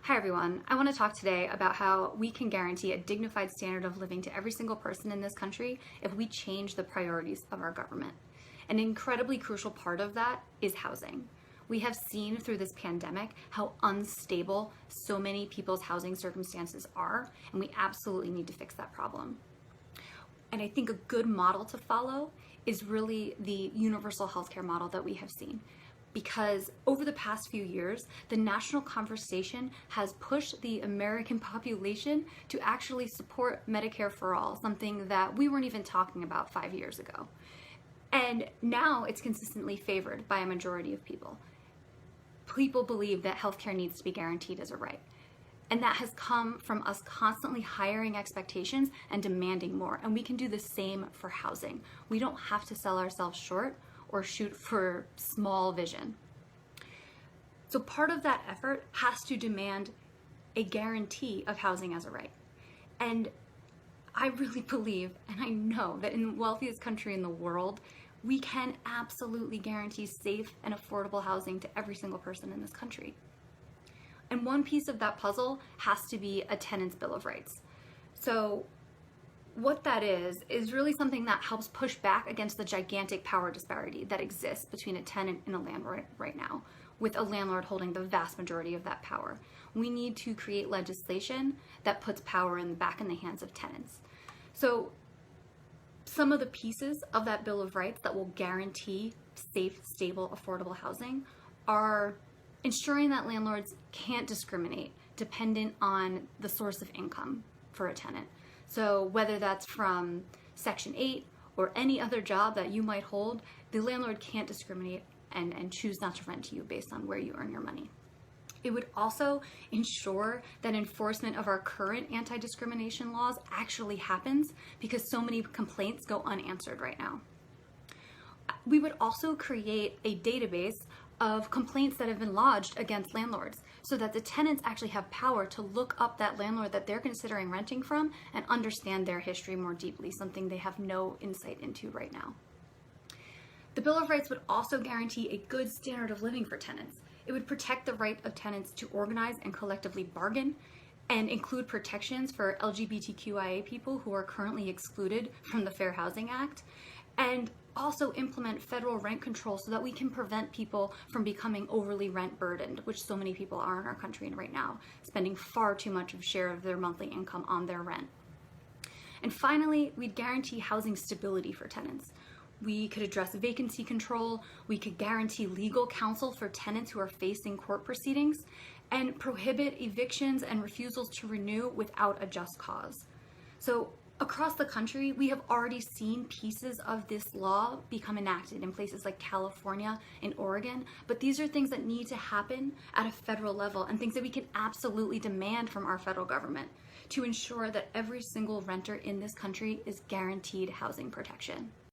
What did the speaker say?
Hi everyone, I want to talk today about how we can guarantee a dignified standard of living to every single person in this country if we change the priorities of our government. An incredibly crucial part of that is housing. We have seen through this pandemic how unstable so many people's housing circumstances are, and we absolutely need to fix that problem. And I think a good model to follow is really the universal healthcare model that we have seen. Because over the past few years, the national conversation has pushed the American population to actually support Medicare for all, something that we weren't even talking about 5 years ago. And now it's consistently favored by a majority of people. People believe that healthcare needs to be guaranteed as a right. And that has come from us constantly hiring expectations and demanding more. And we can do the same for housing. We don't have to sell ourselves short or shoot for small vision. So part of that effort has to demand a guarantee of housing as a right. And I really believe, and I know that in the wealthiest country in the world, we can absolutely guarantee safe and affordable housing to every single person in this country. And one piece of that puzzle has to be a Tenants Bill of Rights. So what that is really something that helps push back against the gigantic power disparity that exists between a tenant and a landlord right now, with a landlord holding the vast majority of that power. We need to create legislation that puts power back in the hands of tenants. So some of the pieces of that Bill of Rights that will guarantee safe, stable, affordable housing are ensuring that landlords can't discriminate dependent on the source of income for a tenant. So whether that's from Section 8 or any other job that you might hold, the landlord can't discriminate and choose not to rent to you based on where you earn your money. It would also ensure that enforcement of our current anti-discrimination laws actually happens because so many complaints go unanswered right now. We would also create a database of complaints that have been lodged against landlords so that the tenants actually have power to look up that landlord that they're considering renting from and understand their history more deeply, something they have no insight into right now. The Bill of Rights would also guarantee a good standard of living for tenants. It would protect the right of tenants to organize and collectively bargain and include protections for LGBTQIA people who are currently excluded from the Fair Housing Act, and also implement federal rent control so that we can prevent people from becoming overly rent burdened, which so many people are in our country right now, spending far too much of a share of their monthly income on their rent. And finally, we'd guarantee housing stability for tenants. We could address vacancy control, we could guarantee legal counsel for tenants who are facing court proceedings, and prohibit evictions and refusals to renew without a just cause. So across the country, we have already seen pieces of this law become enacted in places like California and Oregon, but these are things that need to happen at a federal level and things that we can absolutely demand from our federal government to ensure that every single renter in this country is guaranteed housing protection.